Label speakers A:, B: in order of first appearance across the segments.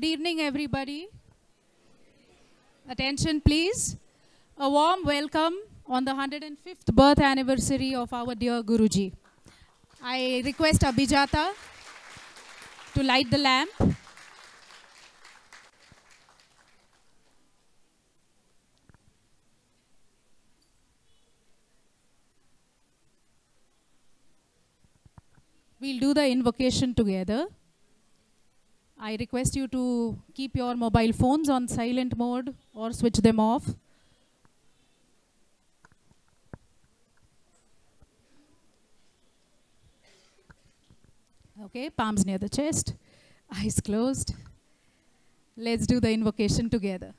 A: evening, everybody. Attention, please. A warm welcome on the 105th birth anniversary of our dear Guruji. I request Abhijata to light the lamp. We'll do the invocation together. I request you to keep your mobile phones on silent mode or switch them off. Okay, palms near the chest, eyes closed. Let's do the invocation together.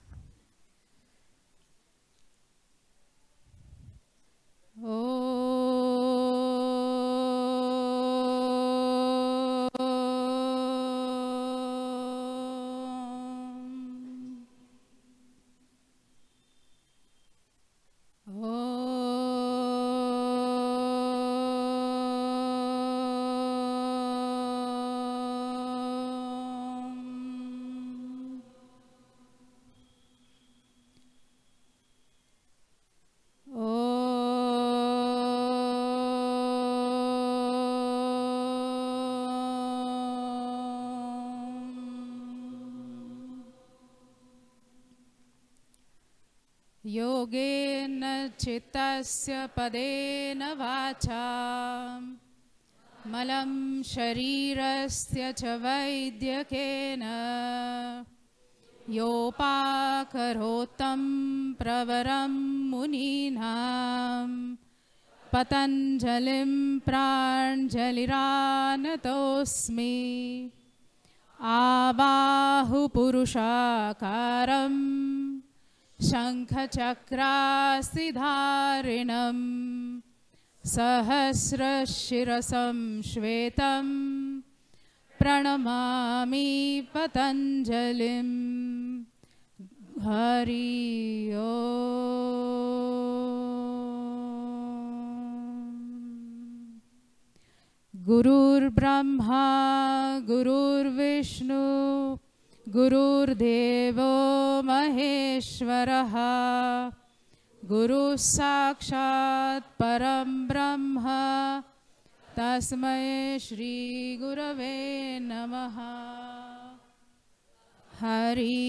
A: योगेन चित्तस्य पदेन वाचा मलं शरीरस्य च वैद्यकेन योपाकरोत्तं प्रवरं मुनीनां पतञ्जलिं प्राञ्जलिरानतोऽस्मि आबाहुपुरुषाकारम् शङ्खचक्रास्तिधारिणं सहस्रशिरसं श्वेतं प्रणमामि पतञ्जलिं हरि ओम्। गुरुर्ब्रह्मा गुरुर्विष्णु गुरुर्देवो महेश्वरः गुरुः साक्षात् परं ब्रह्म तस्मै श्री गुरवे नमः। हरि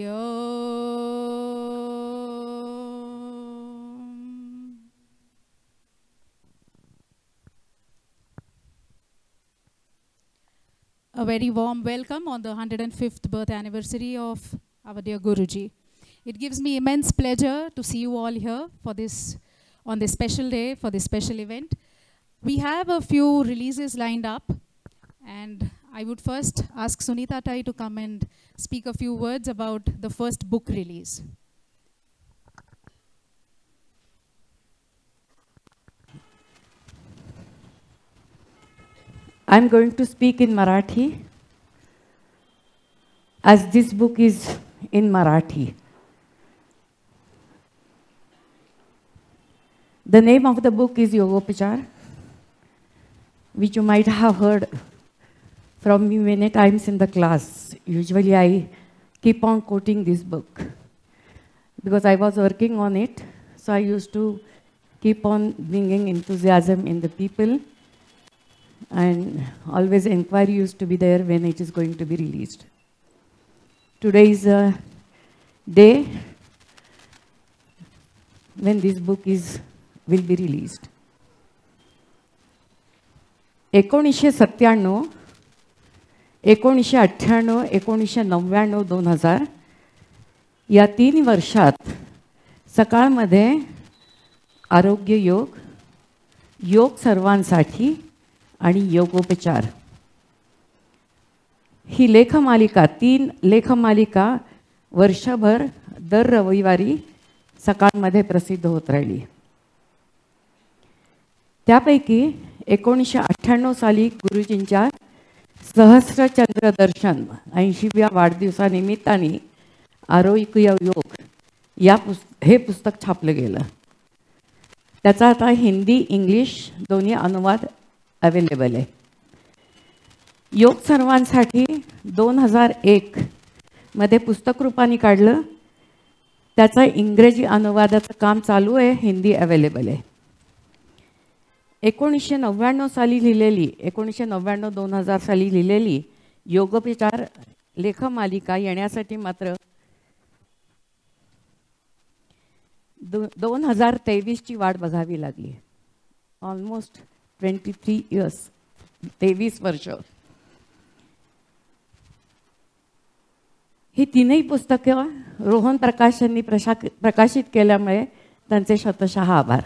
A: ओम्। A very warm welcome on the 105th birth anniversary of our dear Guruji. It gives me immense pleasure to see you all here for this, on this special day, for this special event. We have a few releases lined up, and I would first ask Sunita Tai to come and speak a few words about the first book release.
B: I'm going to speak in Marathi, as this book is in Marathi. The name of the book is Yogopachar, which you might have heard from me many times in the class. Usually I keep on quoting this book because I was working on it, so I used to keep on bringing enthusiasm in the people. And always inquiry used to be there when it is going to be released. Today is a day when this book will be released. 1997, 1998, 1999, 2000 या 3 वर्षात सकाळमध्ये आरोग्य योग, योग सर्वांसाठी आणि योगोपचार ही लेखमालिका 3 लेखमालिका वर्षभर दर रविवारी सकाळमध्ये प्रसिद्ध होत राहिली. त्यापैकी 1998 साली गुरुजींच्या सहस्रचंद्र दर्शन 80व्या वाढदिवसानिमित्ताने आरोग्य योग हे पुस्तक छापलं गेलं. त्याचा आता हिंदी इंग्लिश दोन्ही अनुवाद अवेलेबल आहे. योग सर्वांसाठी 2001 मध्ये पुस्तक रूपाने काढलं. त्याचा इंग्रजी अनुवादाचं काम चालू आहे, हिंदी अवेलेबल आहे. 1999 साली लिहिलेली, 1999-2000 साली लिहिलेली योगोपचार लेखमालिका येण्यासाठी मात्र 2023ची वाट बघावी लागली. ऑलमोस्ट 23 इयर्स, 23 वर्ष. ही तीनही पुस्तकं रोहन प्रकाश यांनी प्रकाशित केल्यामुळे त्यांचे शतशः आभार.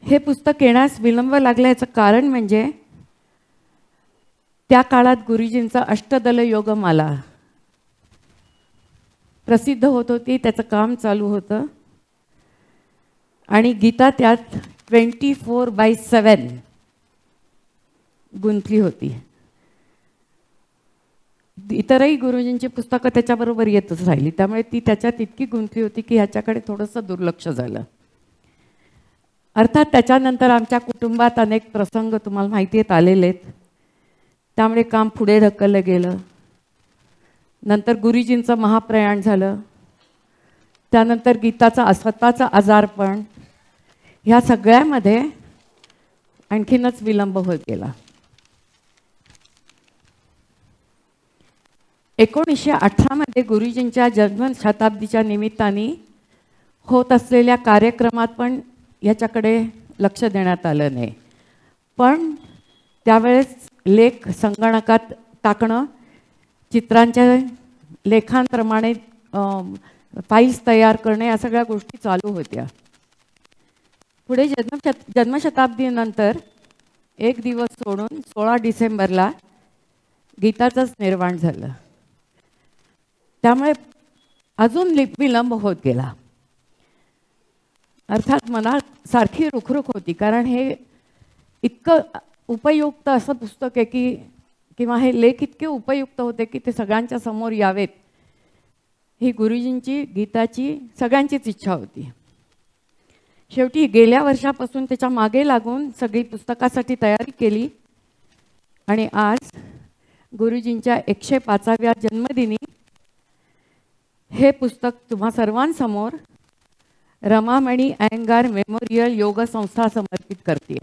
B: हे पुस्तक येण्यास विलंब लागल्याचं कारण म्हणजे त्या काळात गुरुजींचा अष्टदल योगमाला प्रसिद्ध होत होती, त्याचं काम चालू होतं आणि गीता त्यात 24/7 गुंतली होती. इतरही गुरुजींची पुस्तकं त्याच्याबरोबर येतच राहिली, त्यामुळे ती त्याच्यात इतकी गुंतली होती की ह्याच्याकडे थोडंसं दुर्लक्ष झालं. अर्थात त्याच्यानंतर आमच्या कुटुंबात अनेक प्रसंग तुम्हाला माहिती आहेत आलेले आहेत, त्यामुळे काम पुढे ढकललं गेलं. नंतर गुरुजींचं महाप्रयाण झालं, त्यानंतर गीताचा स्वतःचा आजारपण, ह्या सगळ्यामध्ये आणखीनच विलंब होत गेला. 1918 मध्ये गुरुजींच्या जन्मशताब्दीच्या निमित्ताने होत असलेल्या कार्यक्रमात पण याच्याकडे लक्ष देण्यात आलं नाही. पण त्यावेळेस लेख संगणकात टाकणं, चित्रांच्या लेखांप्रमाणे फाईल्स तयार करणे, या सगळ्या गोष्टी चालू होत्या. पुढे जन्मशताब्दीनंतर एक दिवस सोडून 16 डिसेंबरला गीताचंच निर्वाण झालं. त्यामुळे अजून विलंब होत गेला. अर्थात मनात सारखी रुखरुख होती, कारण हे इतकं उपयुक्त असं पुस्तक आहे की, किंवा हे लेख इतके उपयुक्त होते की ते सगळ्यांच्या समोर यावेत, ही गुरुजींची, गीताची, सगळ्यांचीच इच्छा होती. शेवटी गेल्या वर्षापासून त्याच्या मागे लागून सगळी पुस्तकासाठी तयारी केली आणि आज गुरुजींच्या 105व्या जन्मदिनी हे पुस्तक तुम्हा सर्वांसमोर रमामणी अयंगार मेमोरियल योग संस्था समर्पित करते.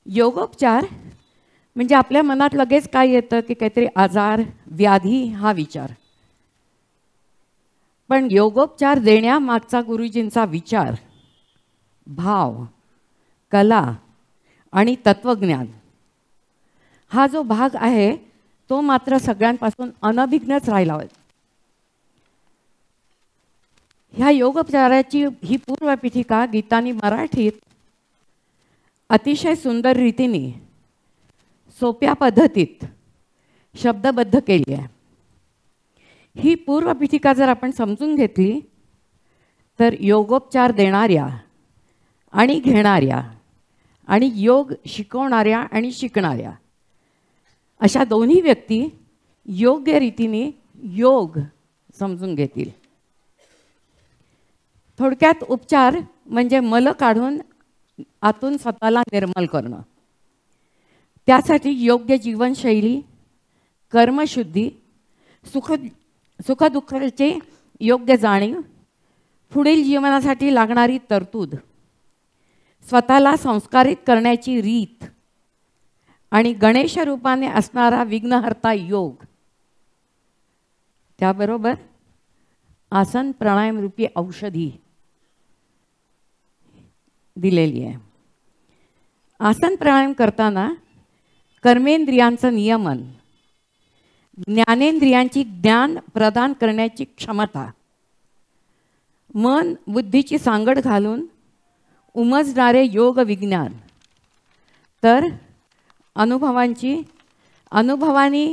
B: योगोपचार म्हणजे आपल्या मनात लगेच काय येतं की काहीतरी आजार, व्याधी हा विचार. पण योगोपचार देण्यामागचा गुरुजींचा विचार, भाव, कला आणि तत्वज्ञान हा जो भाग आहे तो मात्र सगळ्यांपासून अनभिज्ञच राहिला होता. ह्या योगोपचाराची ही पूर्वपीठिका गीतानी मराठीत अतिशय सुंदर रीतीने, सोप्या पद्धतीत शब्दबद्ध केली आहे. ही पूर्वपीठिका जर आपण समजून घेतली तर योगोपचार देणाऱ्या आणि घेणाऱ्या आणि योग शिकवणाऱ्या आणि शिकणाऱ्या अशा दोन्ही व्यक्ती योग्य रीतीने योग समजून घेतील. थोडक्यात उपचार म्हणजे मल काढून आतून स्वतःला निर्मल करणं. त्यासाठी योग्य जीवनशैली, कर्मशुद्धी, सुखदुःखाची योग्य जाणीव, पुढील जीवनासाठी लागणारी तरतूद, स्वतःला संस्कारित करण्याची रीत आणि गणेश रूपाने असणारा विघ्नहर्ता योग, त्याबरोबर आसन प्राणायाम रूपी औषधी दिलेली आहे. आसन प्राणायाम करताना कर्मेंद्रियांचं नियमन, ज्ञानेंद्रियांची ज्ञान प्रदान करण्याची क्षमता, मन बुद्धीची सांगड घालून उमजणारे योग विज्ञान, तर अनुभवानी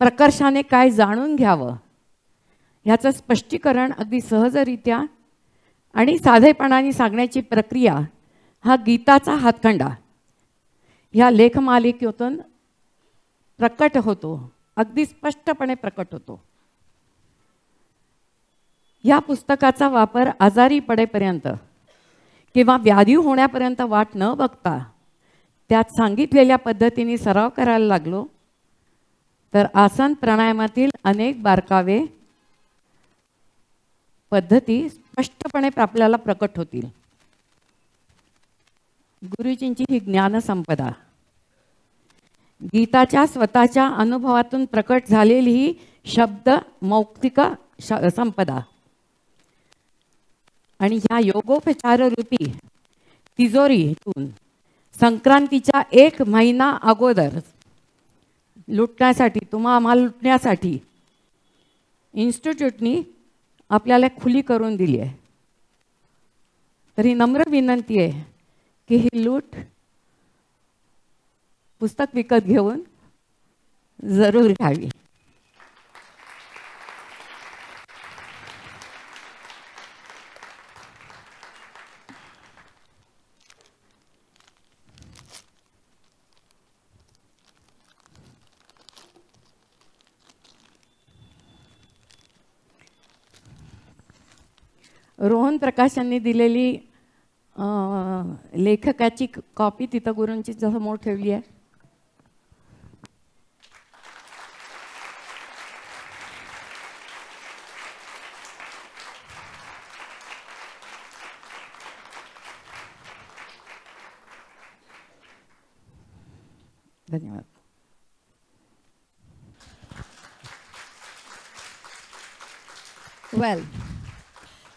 B: प्रकर्षाने काय जाणून घ्यावं ह्याचं स्पष्टीकरण अगदी सहजरित्या आणि साधेपणाने सांगण्याची प्रक्रिया हा गीताचा हातखंडा ह्या लेखमालिकेतून प्रकट होतो, अगदी स्पष्टपणे प्रकट होतो. या पुस्तकाचा वापर आजारी पडेपर्यंत किंवा व्याधी होण्यापर्यंत वाट न बघता त्यात सांगितलेल्या पद्धतीने सराव करायला लागलो तर आसन प्राणायामातील अनेक बारकावे पद्धती स्पष्टपणे आपल्याला प्रकट होतील. गुरुजींची ही ज्ञानसंपदा, गीताच्या स्वतःच्या अनुभवातून प्रकट झालेली ही शब्द मौक्तिक संपदा आणि ह्या योगोपचार रूपी तिजोरीतून संक्रांतीच्या 1 महिना अगोदर लुटण्यासाठी आम्हाला लुटण्यासाठी इन्स्टिट्यूटनी आपल्याला खुली करून दिली आहे. तरी नम्र विनंती आहे की ही लूट पुस्तक विकत घेऊन जरूर घ्यावी. रोहन प्रकाशांनी दिलेली लेखकाची कॉपी तिथं गुरूंची समोर ठेवली आहे. धन्यवाद.
C: Well,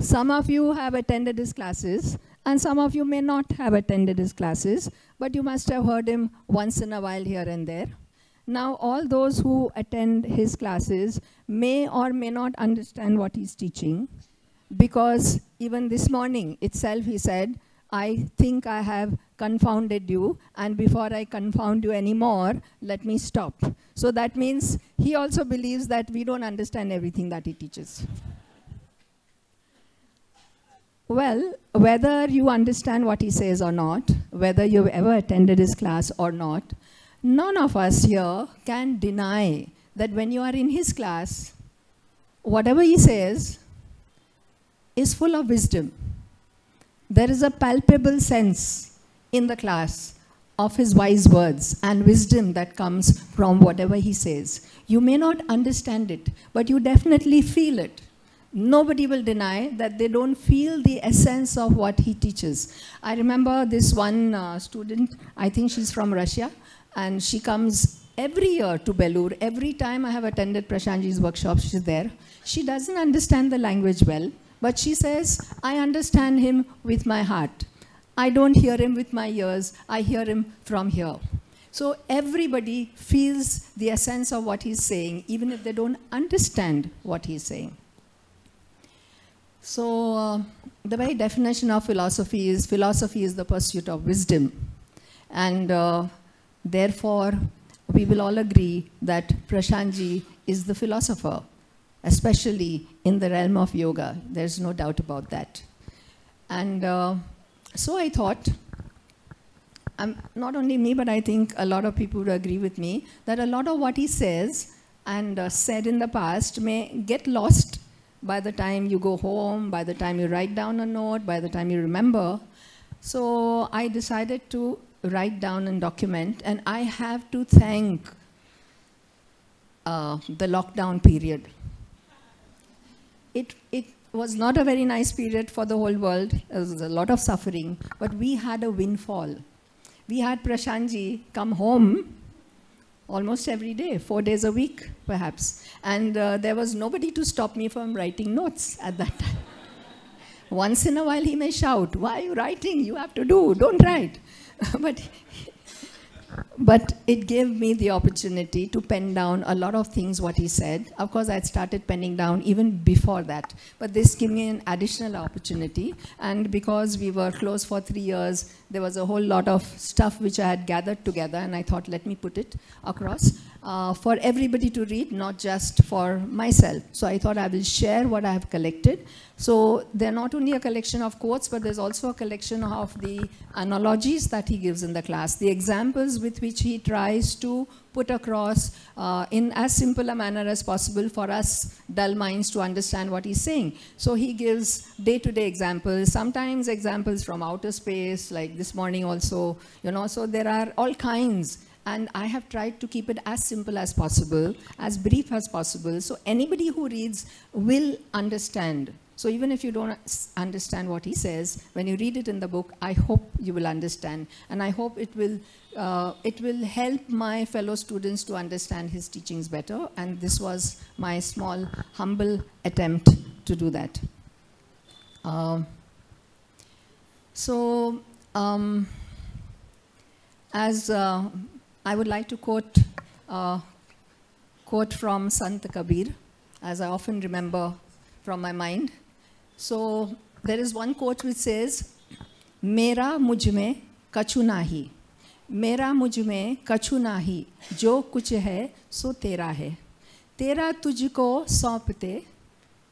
C: some of you have attended his classes, and some of you may not have attended his classes, but you must have heard him once in a while here and there. Now, all those who attend his classes may or may not understand what he's teaching, because even this morning itself he said, I think I have confounded you, and before I confound you anymore, let me stop. So that means he also believes that we don't understand everything that he teaches. Well, whether you understand what he says or not, whether you've ever attended his class or not, none of us here can deny that when you are in his class, whatever he says is full of wisdom. There is a palpable sense in the class of his wise words and wisdom that comes from whatever he says. You may not understand it, but you definitely feel it. Nobody will deny that they don't feel the essence of what he teaches. I remember this one student, I think she's from Russia, and she comes every year to Belur. Every time I have attended Prashantji's workshop, she's there. She doesn't understand the language well, but she says, I understand him with my heart. I don't hear him with my ears, I hear him from here. So everybody feels the essence of what he's saying, even if they don't understand what he's saying. So the very definition of philosophy is the pursuit of wisdom. And therefore, we will all agree that Prashantji is the philosopher, especially in the realm of yoga. There's no doubt about that. And so I thought, not only me, but I think a lot of people would agree with me, that a lot of what he says and said in the past may get lost by the time you go home, by the time you write down a note, by the time you remember. So I decided to write down and document, and I have to thank the lockdown period. It was not a very nice period for the whole world. There was a lot of suffering, but we had a windfall. We had Prashantji come home almost every day, 4 days a week, perhaps. And there was nobody to stop me from writing notes at that time. Once in a while he may shout, why are you writing? You have to do, don't write. But it gave me the opportunity to pen down a lot of things what he said. Of course, I had started penning down even before that. But this gave me an additional opportunity. And because we were close for 3 years, there was a whole lot of stuff which I had gathered together. And I thought, let me put it across. for everybody to read, not just for myself. So I thought I will share what I have collected. So they're not only a collection of quotes, but there's also a collection of the analogies that he gives in the class, the examples with which he tries to put across in as simple a manner as possible for us dull minds to understand what he's saying. So he gives day-to-day examples, sometimes examples from outer space, like this morning also, you know, so there are all kinds. And I have tried to keep it as simple as possible, as brief as possible, so anybody who reads will understand. So even if you don't understand what he says, when you read it in the book, I hope you will understand. And I hope it will help my fellow students to understand his teachings better. And this was my small, humble attempt to do that. I would like to quote from Sant Kabir, as I often remember from my mind. So there is one quote which says, "Mera mujh mein kachu nahi, mera mujh mein kachu nahi, jo kuch hai so tera hai, tera tujhko saupte,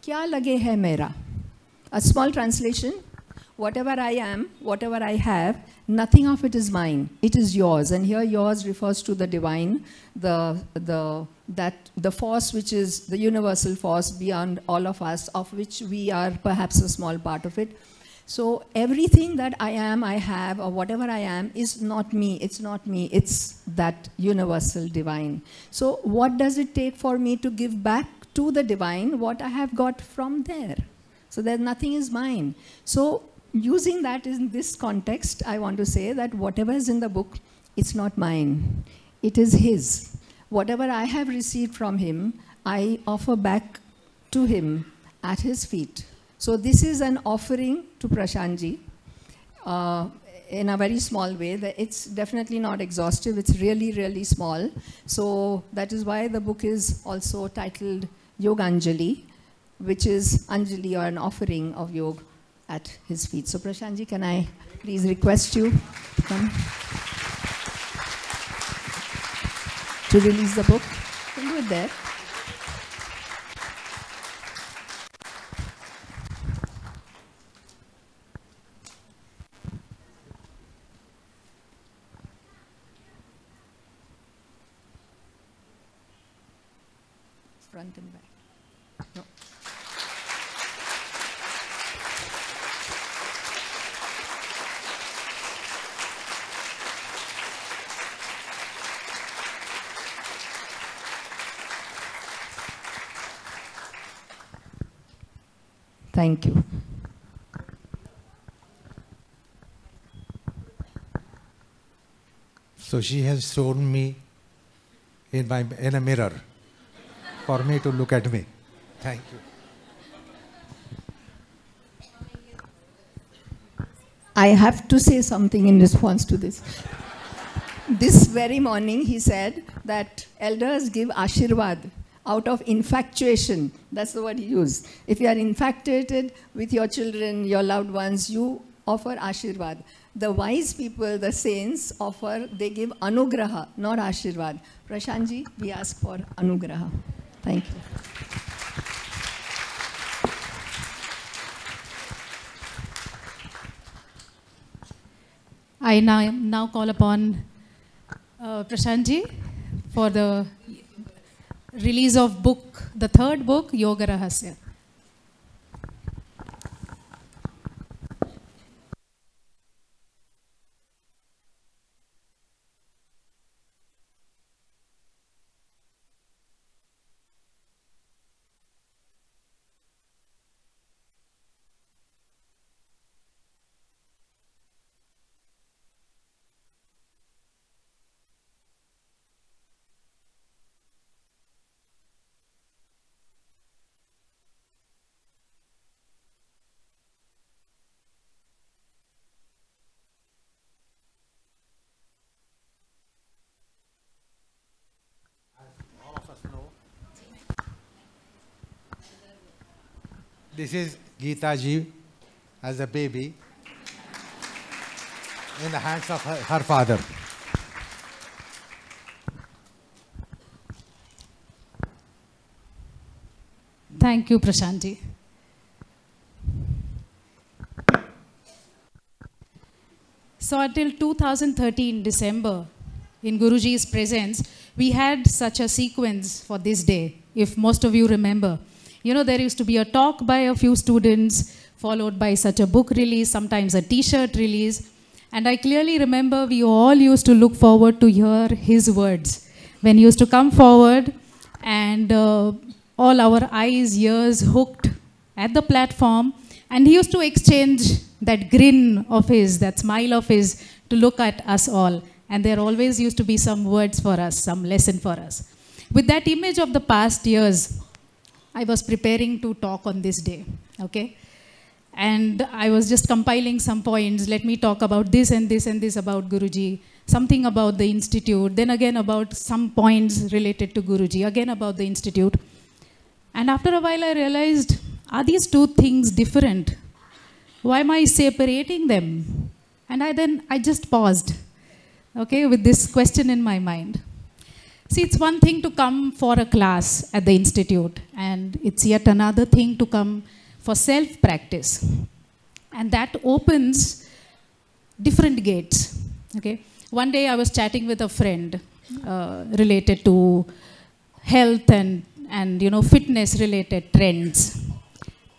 C: kya lage hai mera." A small translation: whatever I am, whatever I have, nothing of it is mine. It is yours. And here yours refers to the divine, the force which is the universal force beyond all of us, of which we are perhaps a small part of it. So everything that I am, I have, or whatever I am is not me. It's not me. It's that universal divine. So what does it take for me to give back to the divine what I have got from there? So that nothing is mine. So using that in this context, I want to say that whatever is in the book, it's not mine. It is his. Whatever I have received from him, I offer back to him at his feet. So this is an offering to Prashantji in a very small way. It's definitely not exhaustive. It's really, really small. So that is why the book is also titled Yoganjali, which is Anjali, or an offering of yoga at his feet. So Prashantji, can I please request you to come to release the book? You can do it there. Front and back. No. Thank you.
D: So she has shown me in a mirror for me to look at me. Thank you.
C: I have to say something in response to this. This very morning he said that elders give Ashirvad out of infatuation. That's the word he used. If you are infatuated with your children, your loved ones, you offer Ashirvad. The wise people, the saints, they give Anugraha, not Ashirvad. Prashantji, we ask for Anugraha. Thank you.
A: I now call upon Prashantji for the release of book, the third book, Yoga Rahasya.
D: This is Geeta ji as a baby in the hands of her father.
A: Thank you, Prashanti. So until 2013 December, in Guruji's presence, we had such a sequence for this day, if most of you remember. You know, there used to be a talk by a few students, followed by such a book release, sometimes a t-shirt release. And I clearly remember we all used to look forward to hear his words. When he used to come forward and all our eyes, ears hooked at the platform, and he used to exchange that grin of his, that smile of his, to look at us all. And there always used to be some words for us, some lesson for us. With that image of the past years, I was preparing to talk on this day, okay? And I was just compiling some points. Let me talk about this and this and this about Guruji, something about the institute, then again about some points related to Guruji, again about the institute. And after a while I realized, are these two things different? Why am I separating them? And I just paused, okay, with this question in my mind. See, it's one thing to come for a class at the institute, and it's yet another thing to come for self-practice. And that opens different gates, okay. One day I was chatting with a friend related to health and you know, fitness related trends.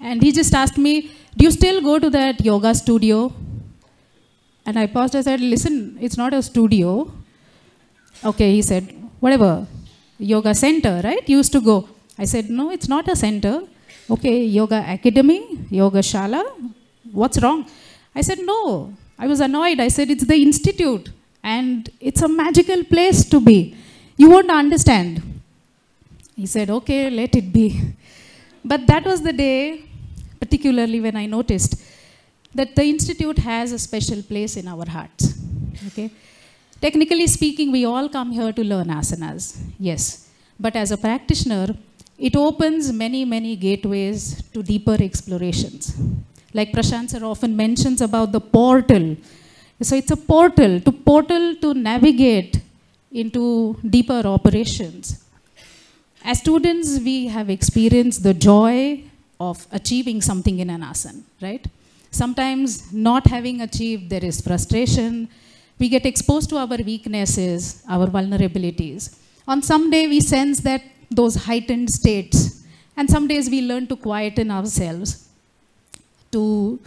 A: And he just asked me, do you still go to that yoga studio? And I paused, I said, listen, it's not a studio. Okay, he said, whatever, yoga center, right? You used to go. I said, no, it's not a center. Okay, yoga academy, yoga shala, what's wrong? I said, no. I was annoyed. I said, it's the institute and it's a magical place to be. You won't understand. He said, okay, let it be. But that was the day, particularly when I noticed that the institute has a special place in our hearts, okay? Technically speaking, we all come here to learn asanas, yes. But as a practitioner, it opens many, many gateways to deeper explorations. Like Prashant sir often mentions about the portal. So it's a portal to navigate into deeper operations. As students, we have experienced the joy of achieving something in an asana, right? Sometimes not having achieved, there is frustration. We get exposed to our weaknesses, our vulnerabilities. On some day, we sense that those heightened states. And some days we learn to quieten ourselves, to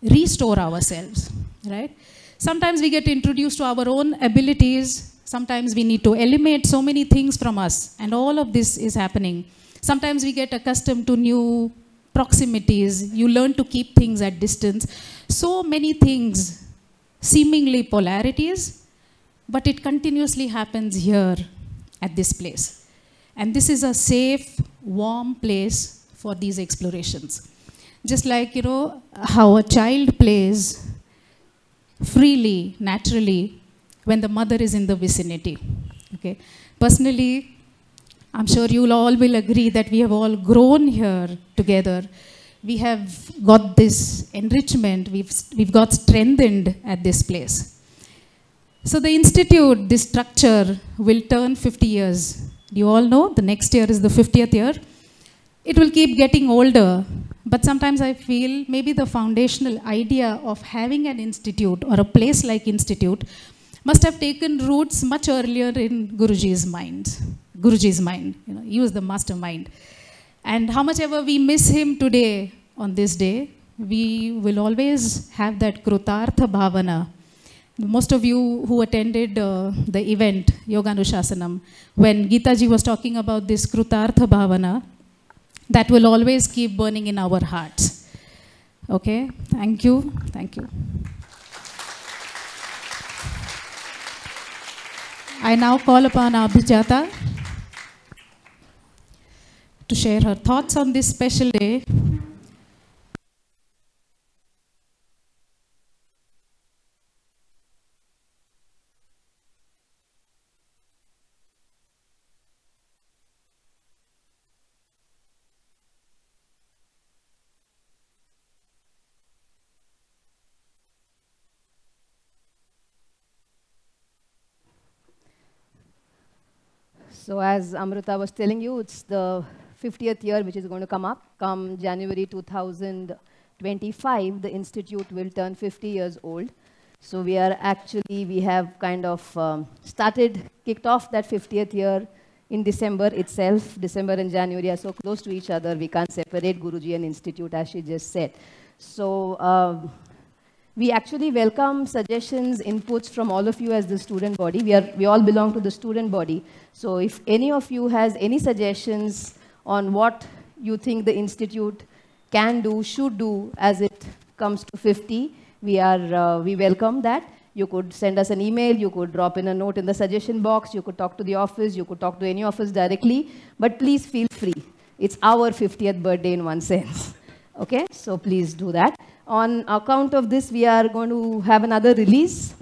A: restore ourselves, right? Sometimes we get introduced to our own abilities. Sometimes we need to eliminate so many things from us, and all of this is happening. Sometimes we get accustomed to new proximities. You learn to keep things at distance. So many things, seemingly polarities, but it continuously happens here at this place. And this is a safe, warm place for these explorations. Just like, you know, how a child plays freely, naturally, when the mother is in the vicinity, okay? Personally, I'm sure you all will agree that we have all grown here together. We have got this enrichment, we've got strengthened at this place. So the institute, this structure, will turn 50 years. You all know the next year is the 50th year. It will keep getting older, but sometimes I feel maybe the foundational idea of having an institute or a place like institute must have taken roots much earlier in Guruji's mind. You know, he was the mastermind. And how much ever we miss him today on this day, we will always have that Krutartha Bhavana. Most of you who attended the event, Yoganushasanam, when Geeta ji was talking about this Krutartha Bhavana, that will always keep burning in our hearts. Okay, thank you, thank you. I now call upon Abhijata to share her thoughts on this special day.
E: So as Amrita was telling you, it's the 50th year, which is going to come up. Come January 2025, the institute will turn 50 years old. So we have kind of kicked off that 50th year in December itself. December and January are so close to each other, we can't separate Guruji and institute, as she just said. So we actually welcome suggestions, inputs from all of you as the student body. We all belong to the student body. So if any of you has any suggestions on what you think the institute can do, should do as it comes to 50, we welcome that. You could send us an email, you could drop in a note in the suggestion box, you could talk to the office, you could talk to any of us directly, but please feel free. It's our 50th birthday in one sense. Okay, so please do that. On account of this, we are going to have another release.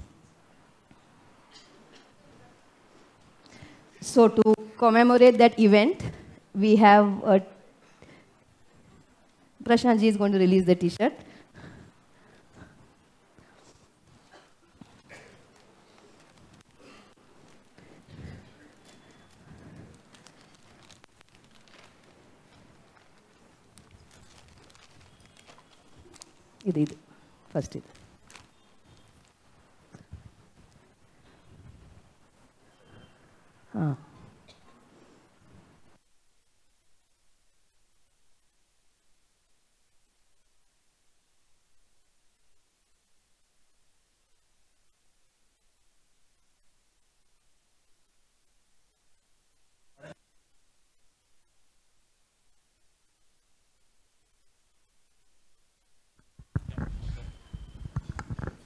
E: So to commemorate that event, we have Prashant ji is going to release the t-shirt. ಇದು first ಇದು ಹಾಂ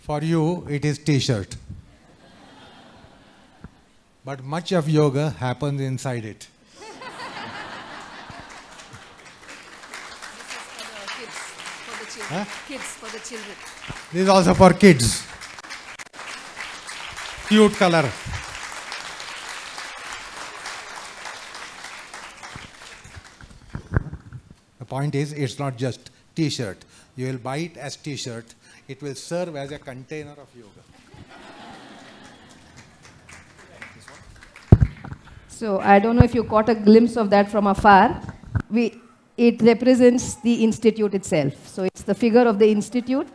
D: For you, it is t-shirt. But much of yoga happens inside it.
E: Kids, for the children.
D: This is also for kids. Cute color. The point is, it's not just t-shirt. You will buy it as t-shirt. It will serve as a container of yoga.
E: So I don't know if you caught a glimpse of that from afar. It represents the institute itself. So it's the figure of the institute